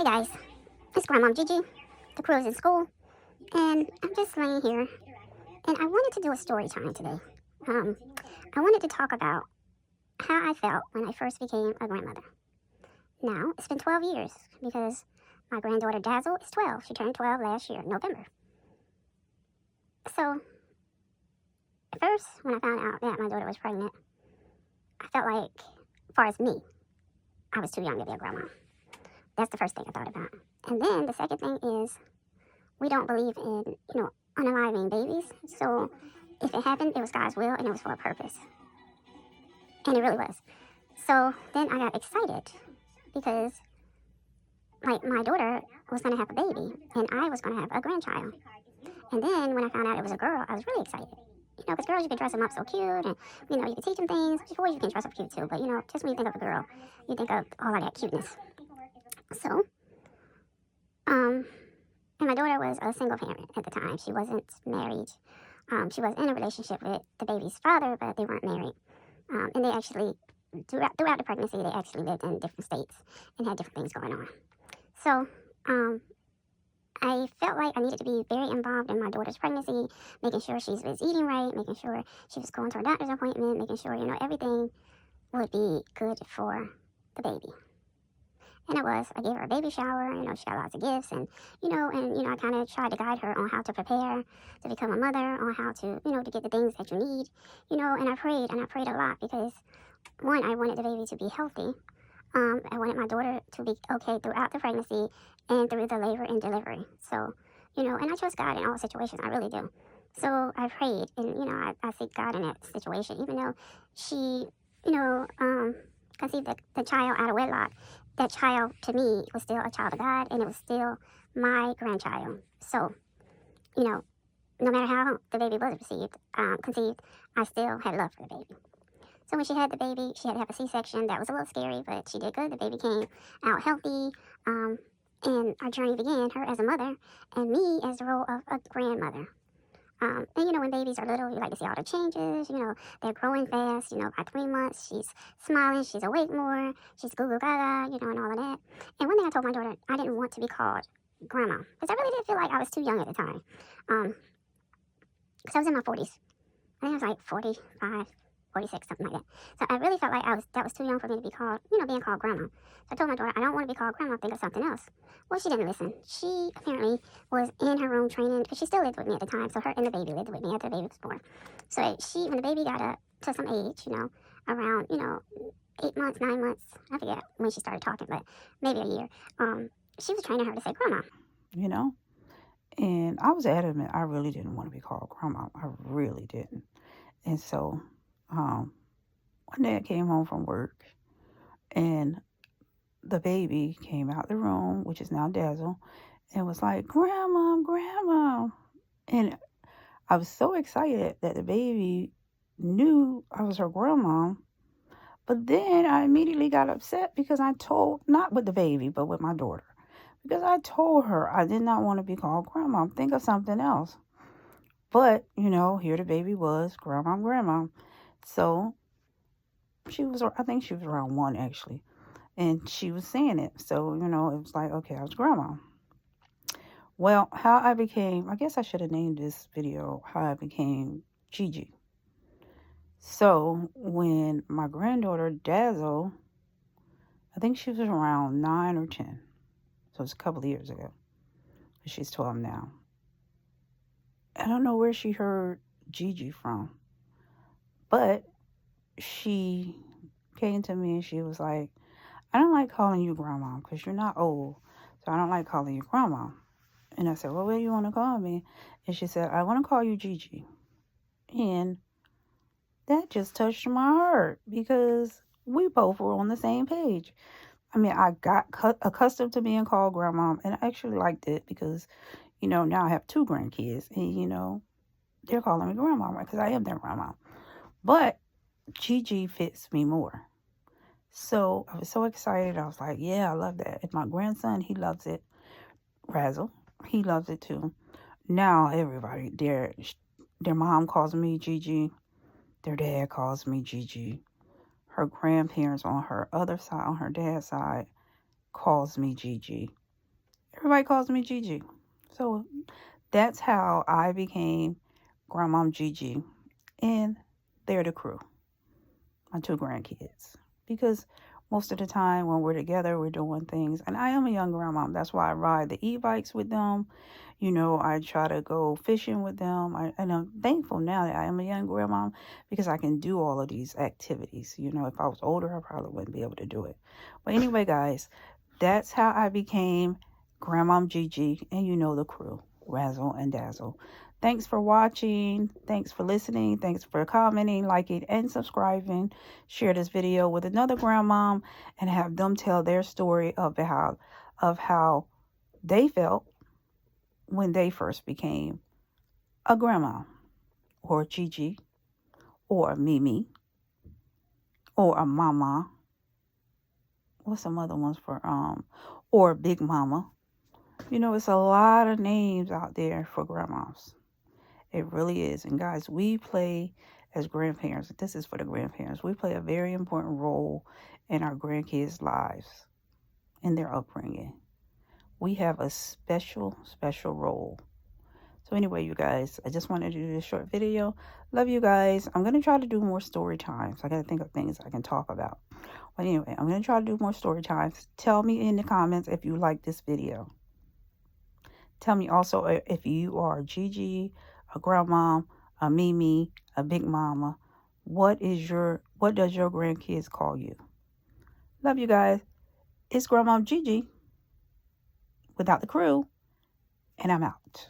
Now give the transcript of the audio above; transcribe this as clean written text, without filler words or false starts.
Hey guys, it's Grandmom Gigi. The crew is in school, and I'm just laying here, and I wanted to do a story time today. Um, I wanted to talk about how I felt when I first became a grandmother. Now, it's been 12 years because my granddaughter Dazzle is 12. She turned 12 last year, November. So, at first, when I found out that my daughter was pregnant, I felt like, as far as me, I was too young to be a grandma. That's the first thing I thought about. And then the second thing is, we don't believe in, unaliving babies. So if it happened, it was God's will and it was for a purpose. And it really was. So then I got excited because, like, my daughter was going to have a baby and I was going to have a grandchild. And then when I found out it was a girl, I was really excited. Because girls, you can dress them up so cute and, you can teach them things. Boys, you can dress up cute too. But, just when you think of a girl, you think of all of that cuteness. So, and my daughter was a single parent at the time. She wasn't married. She was in a relationship with the baby's father, but they weren't married. And they actually, throughout the pregnancy, they actually lived in different states and had different things going on. So I felt like I needed to be very involved in my daughter's pregnancy, making sure she was eating right, making sure she was going to her doctor's appointment, making sure, everything would be good for the baby. And I gave her a baby shower, she got lots of gifts and I kind of tried to guide her on how to prepare to become a mother, on how to, to get the things that you need, and I prayed a lot because one, I wanted the baby to be healthy. I wanted my daughter to be okay throughout the pregnancy and through the labor and delivery. So, and I trust God in all situations, I really do. So I prayed and, I seek God in that situation, even though she, conceived the child out of wedlock. That child, to me, was still a child of God, and it was still my grandchild. So, no matter how the baby was conceived, I still had love for the baby. So when she had the baby, she had to have a C-section. That was a little scary, but she did good. The baby came out healthy, and our journey began, her as a mother, and me as the role of a grandmother. And when babies are little, you like to see all the changes. They're growing fast. By 3 months, she's smiling, she's awake more, she's goo goo gaga, and all of that. And one thing I told my daughter, I didn't want to be called grandma because I really did feel like I was too young at the time. Because I was in my 40s. I think I was like 45, 46, something like that. So I really felt like that was too young for me to be called, being called grandma. So I told my daughter, I don't want to be called grandma, think of something else. Well, she didn't listen. She apparently was in her room training, because she still lived with me at the time, so her and the baby lived with me after the baby was born. So when the baby got up to some age, around, 8 months, 9 months, I forget when she started talking, but maybe a year, she was training her to say grandma. And I was adamant, I really didn't want to be called grandma. I really didn't. And so, one day I came home from work and the baby came out the room, which is now Dazzle, and was like, Grandma, Grandma. And I was so excited that the baby knew I was her grandma. But then I immediately got upset because not with the baby, but with my daughter. Because I told her I did not want to be called grandma. Think of something else. But, here the baby was, grandma, grandma. So I think she was around 1 actually. And she was saying it. So, it was like, okay, I was grandma. Well, I guess I should have named this video, how I became Gigi. So, when my granddaughter, Dazzle, I think she was around 9 or 10. So, it's a couple of years ago. She's 12 now. I don't know where she heard Gigi from. But she came to me and she was like, I don't like calling you grandma because you're not old. So I don't like calling you grandma. And I said, well, what do you want to call me? And she said, I want to call you Gigi. And that just touched my heart because we both were on the same page. I mean, I got accustomed to being called grandma, and I actually liked it because, now I have 2 grandkids, and, they're calling me grandma because I am their grandma. But Gigi fits me more. So I was so excited. I was like, yeah, I love that. And my grandson, he loves it. Razzle, he loves it too. Now everybody, their mom calls me Gigi. Their dad calls me Gigi. Her grandparents on her other side, on her dad's side, calls me Gigi. everybody calls me Gigi. So that's how I became Grandmom Gigi. And they're the crew, my 2 grandkids. Because most of the time when we're together, we're doing things. And I am a young grandmom. That's why I ride the e-bikes with them. You know, I try to go fishing with them. And I'm thankful now that I am a young grandmom because I can do all of these activities. You know, if I was older, I probably wouldn't be able to do it. But anyway, guys, that's how I became Grandmom Gigi. And you know the crew, Razzle and Dazzle. Thanks for watching. Thanks for listening. Thanks for commenting, liking, and subscribing. Share this video with another grandmom and have them tell their story of how they felt when they first became a grandma, or Gigi, or a Mimi, or a Mama. What's some other ones for or Big Mama? You know, it's a lot of names out there for grandmas. It really is. And guys, we play as grandparents. This is for the grandparents. We play a very important role in our grandkids' lives, in their upbringing. We have a special, special role. So anyway, you guys, I just wanted to do this short video. Love you guys. I'm going to try to do more story times. I got to think of things I can talk about. But anyway, I'm going to try to do more story times. Tell me in the comments if you like this video. Tell me also if you are Gigi, a grandmom, a Mimi, a Big Mama. What does your grandkids call you? Love you guys. It's Grandmom Gigi without the crew, and I'm out.